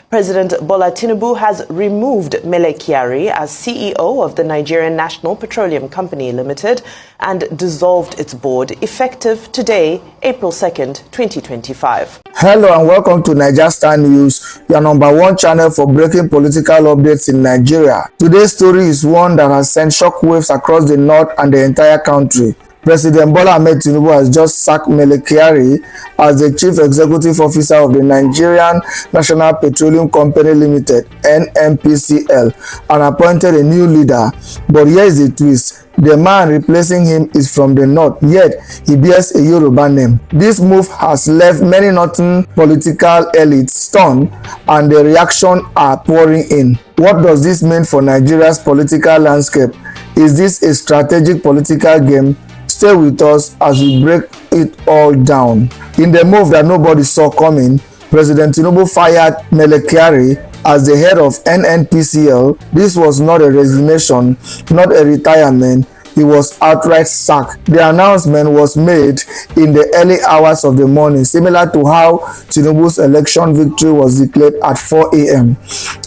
President Bola Tinubu has removed Mele Kyari as CEO of the Nigerian National Petroleum Company Limited and dissolved its board effective today, April 2nd, 2025. Hello and welcome to Niger Star News, your number one channel for breaking political updates in Nigeria. Today's story is one that has sent shockwaves across the north and the entire country. President Bola Tinubu has just sacked Mele Kyari as the Chief Executive Officer of the Nigerian National Petroleum Company Limited (Nnpcl) and appointed a new leader. But here is the twist. The man replacing him is from the north, yet he bears a Yoruba name. This move has left many northern political elites stunned, and the reactions are pouring in. What does this mean for Nigeria's political landscape? Is this a strategic political game? Stay with us as we break it all down. In the move that nobody saw coming, President Tinubu fired Mele Kyari as the head of Nnpcl. This was not a resignation, not a retirement. He was outright sacked. The announcement was made in the early hours of the morning, similar to how Tinubu's election victory was declared at 4 a.m.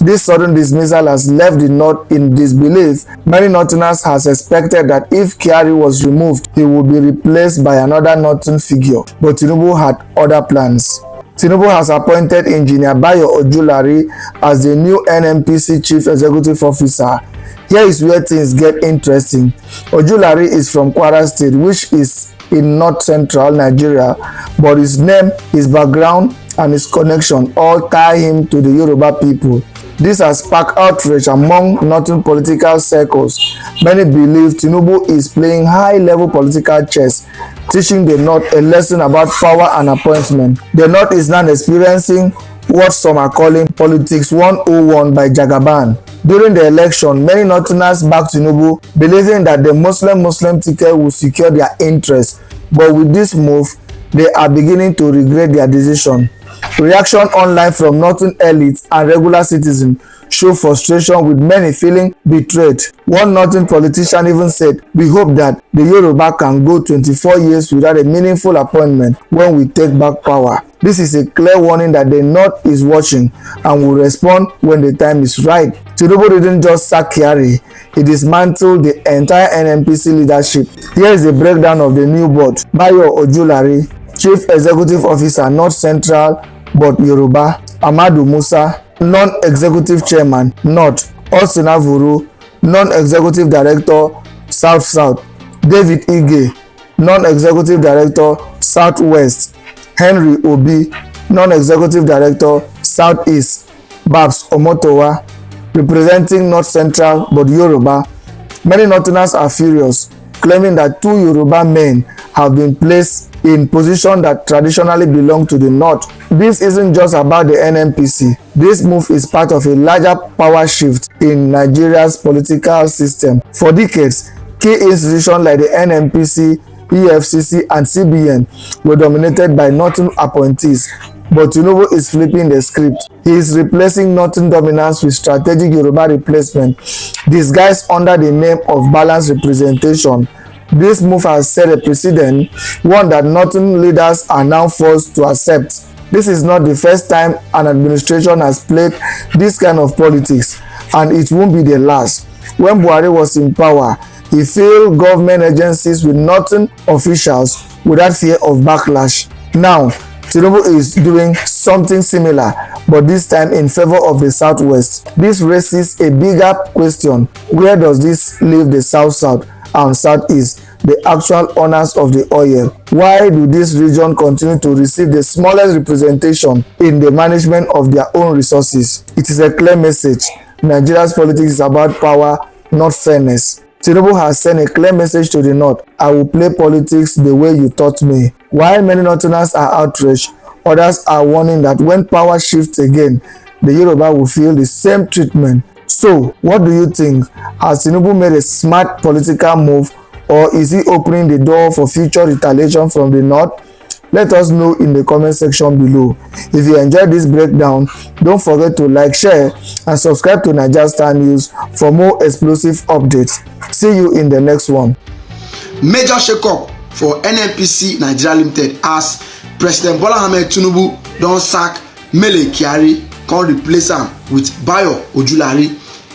This sudden dismissal has left the north in disbelief. Many northerners has expected that if Kyari was removed, he would be replaced by another northern figure. But Tinubu had other plans. Tinubu has appointed Engineer Bayo Ojulari as the new Nnpc Chief Executive Officer. Here is where things get interesting. Ojulari is from Kwara State, which is in north-central Nigeria, but his name, his background, and his connection all tie him to the Yoruba people. This has sparked outrage among northern political circles. Many believe Tinubu is playing high-level political chess, teaching the North a lesson about power and appointment. The North is now experiencing what some are calling Politics 101 by Jagaban. During the election, many Northerners backed Tinubu, believing that the Muslim ticket will secure their interests. But with this move, they are beginning to regret their decision. Reaction online from northern elites and regular citizens show frustration, with many feeling betrayed. One northern politician even said, "We hope that the Yoruba can go 24 years without a meaningful appointment when we take back power." This is a clear warning that the north is watching and will respond when the time is right. Tinubu didn't just sack Kyari, he dismantled the entire Nnpc leadership. Here is the breakdown of the new board. Bayo Ojulari, Chief Executive Officer, North Central but Yoruba. Amadu Musa, Non-Executive Chairman, North. Osinavuru, Non-Executive Director, South-South. David Ige, Non-Executive Director, Southwest. Henry Obi, Non-Executive Director, Southeast. Babs Omotowa, representing North Central but Yoruba. Many Northerners are furious, claiming that two Yoruba men have been placed in positions that traditionally belong to the North. This isn't just about the Nnpc. This move is part of a larger power shift in Nigeria's political system. For decades, key institutions like the Nnpc, EFCC, and CBN were dominated by Northern appointees. But Tinubu is flipping the script. He is replacing Northern dominance with strategic Yoruba replacement, disguised under the name of balanced representation. This move has set a precedent, one that Northern leaders are now forced to accept. This is not the first time an administration has played this kind of politics, and it won't be the last. When Buhari was in power, he filled government agencies with Northern officials without fear of backlash. Now, Tinubu is doing something similar, but this time in favor of the Southwest. This raises a bigger question. Where does this leave the South-South and Southeast, the actual owners of the oil? Why do this region continue to receive the smallest representation in the management of their own resources? It is a clear message. Nigeria's politics is about power, not fairness. Tinubu has sent a clear message to the North. I will play politics the way you taught me. While many Northerners are outraged, others are warning that when power shifts again, the Yoruba will feel the same treatment. So, what do you think? Has Tinubu made a smart political move, or is he opening the door for future retaliation from the North? Let us know in the comment section below. If you enjoyed this breakdown, don't forget to like, share, and subscribe to Niger Star News for more explosive updates. See you in the next one. Major shake-up for Nnpc Nigeria Limited as President Bola Tinubu don sack Mele Kyari come replace am with Bayo Ojulari.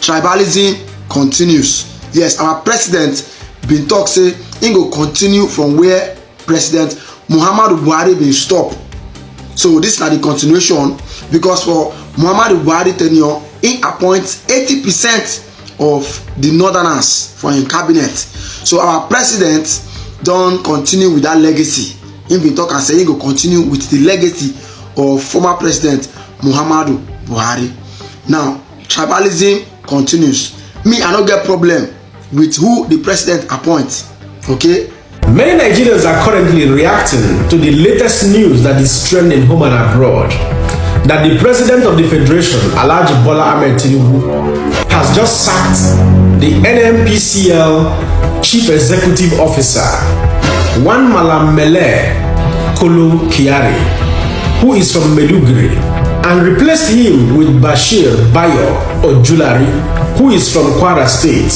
Tribalism continues. Yes, our president bin talk say im go continue from where President Muhammadu Buhari bin stop. So this na the continuation, because for Muhammadu Buhari tenure, im appoint 80% of the northerners for im cabinet. So our president don continue with that legacy. Im bin talk and say im go continue with the legacy of former President Muhammadu Buhari. Now, tribalism continues. Me, I no get problem with who the president appoints. Okay? Many Nigerians are currently reacting to the latest news that is trending home and abroad, that the president of the federation, Alhaji Bola Ahmed Tinubu, has just sacked the Nnpcl chief executive officer, one Malam Mele Kyari, who is from Maiduguri, and replaced him with Bashir Bayo Ojulari, who is from Kwara State.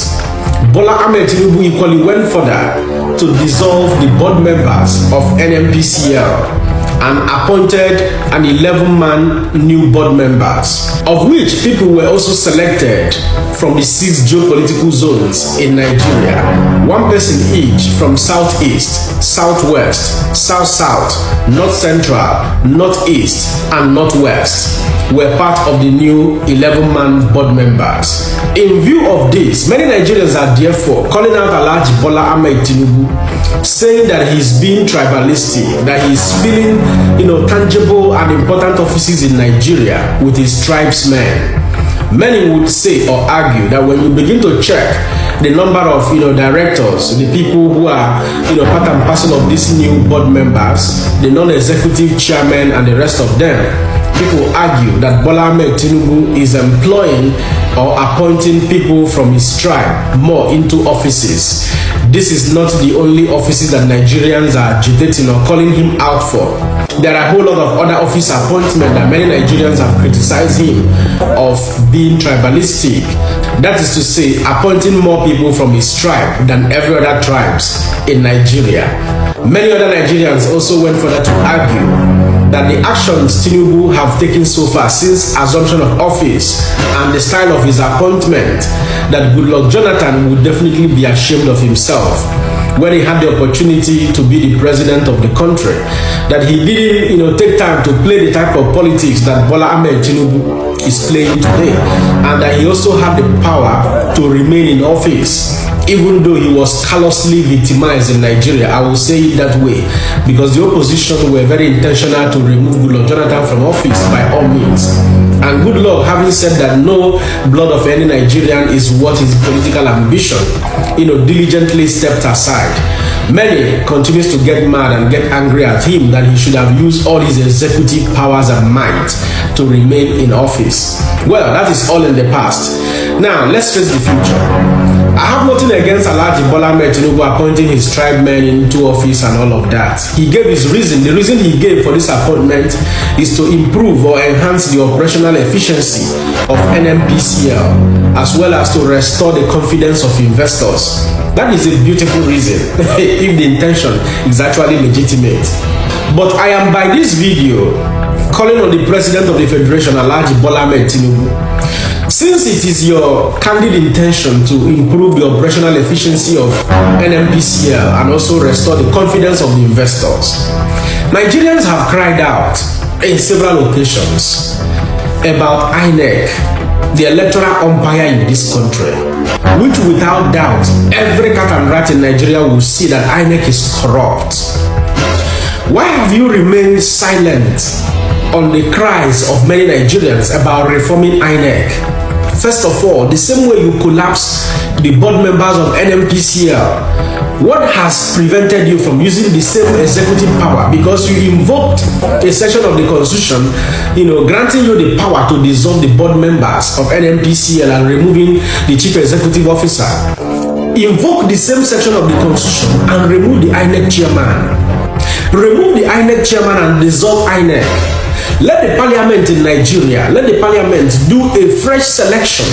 Bola Ahmed Tinubu equally went further to dissolve the board members of Nnpcl and appointed an 11-man new board members, of which people were also selected from the 6 geopolitical zones in Nigeria, one person each from Southeast, Southwest, South-South, North Central, Northeast, and Northwest were part of the new 11-man board members. In view of this, many Nigerians are therefore calling out Alhaji Bola Ahmed Tinubu, saying that he's being tribalistic, that he's filling, tangible and important offices in Nigeria with his tribesmen. Many would say or argue that when you begin to check the number of directors, the people who are part and parcel of these new board members, the non-executive chairmen and the rest of them, people argue that Bola Ahmed Tinubu is employing or appointing people from his tribe more into offices. This is not the only offices that Nigerians are agitating or calling him out for. There are a whole lot of other office appointments that many Nigerians have criticized him of being tribalistic. That is to say, appointing more people from his tribe than every other tribes in Nigeria. Many other Nigerians also went further to argue that the actions Tinubu have taken so far since assumption of office and the style of his appointment, that Goodluck Jonathan would definitely be ashamed of himself when he had the opportunity to be the president of the country, that he didn't take time to play the type of politics that Bola Ahmed Tinubu is playing today, and that he also had the power to remain in office even though he was callously victimized in Nigeria. I will say it that way, because the opposition were very intentional to remove Goodluck Jonathan from office by all means. And Goodluck, having said that no blood of any Nigerian is worth his political ambition, diligently stepped aside. Many continues to get mad and get angry at him that he should have used all his executive powers and might to remain in office. Well, that is all in the past. Now, let's face the future. I have nothing against Alhaji Bola Ahmed Tinubu appointing his tribemen into office and all of that. He gave his reason. The reason he gave for this appointment is to improve or enhance the operational efficiency of Nnpcl, as well as to restore the confidence of investors. That is a beautiful reason, if the intention is actually legitimate. But I am by this video calling on the president of the federation, Alhaji Bola Ahmed Tinubu. Since it is your candid intention to improve the operational efficiency of Nnpcl and also restore the confidence of the investors, Nigerians have cried out in several occasions about INEC, the electoral umpire in this country, which without doubt every cat and rat in Nigeria will see that INEC is corrupt. Why have you remained silent on the cries of many Nigerians about reforming INEC? First of all, the same way you collapse the board members of Nnpcl, what has prevented you from using the same executive power? Because you invoked a section of the constitution, granting you the power to dissolve the board members of Nnpcl and removing the chief executive officer. Invoke the same section of the constitution and remove the INEC chairman. Remove the INEC chairman and dissolve INEC. Let the parliament in Nigeria, let the parliament do a fresh selection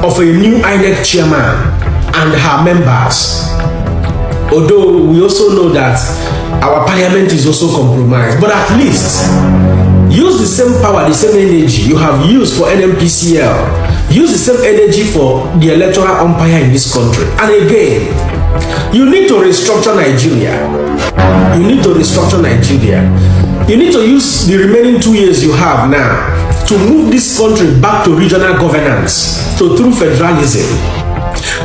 of a new INEC chairman and her members. Although we also know that our parliament is also compromised, but at least Use the same power, the same energy you have used for Nnpcl. Use the same energy for the electoral umpire in this country. And again, you need to restructure Nigeria. You need to restructure Nigeria. You need to use the remaining 2 years you have now to move this country back to regional governance, to true federalism.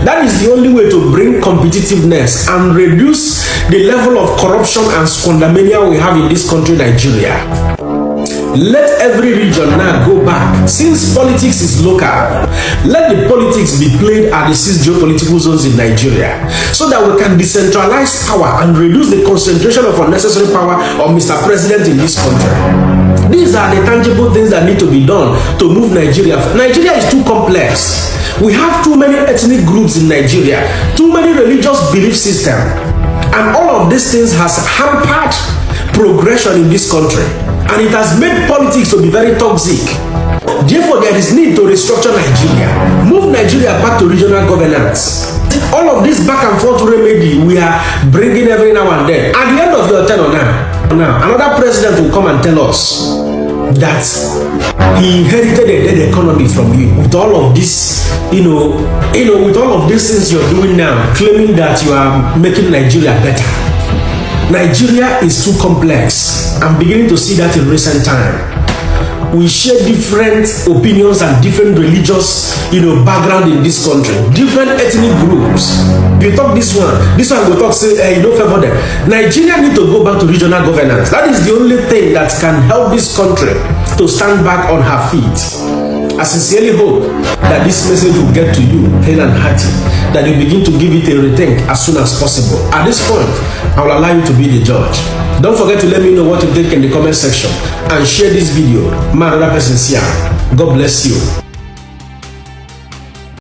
That is the only way to bring competitiveness and reduce the level of corruption and squandermania we have in this country, Nigeria. Let every region now go back. Since politics is local, let the politics be played at the 6 geopolitical zones in Nigeria, so that we can decentralize power and reduce the concentration of unnecessary power of Mr. President in this country. These are the tangible things that need to be done to move Nigeria. Nigeria is too complex. We have too many ethnic groups in Nigeria, too many religious belief systems, and all of these things has hampered progression in this country, and it has made politics to be very toxic. Therefore, there is need to restructure Nigeria, move Nigeria back to regional governance. All of this back and forth remedy we are bringing every now and then. At the end of your tenure now, another president will come and tell us that he inherited a dead economy from you. With all of this, with all of these things you're doing now, claiming that you are making Nigeria better. Nigeria is too complex. I'm beginning to see that in recent time. We share different opinions and different religious, background in this country, different ethnic groups. You talk this one will talk, say, you don't favor them. Nigeria need to go back to regional governance. That is the only thing that can help this country to stand back on her feet. I sincerely hope that this message will get to you, hale and hearty, that you begin to give it a rethink as soon as possible. At this point, I will allow you to be the judge. Don't forget to let me know what you think in the comment section and share this video. My other person, God bless you.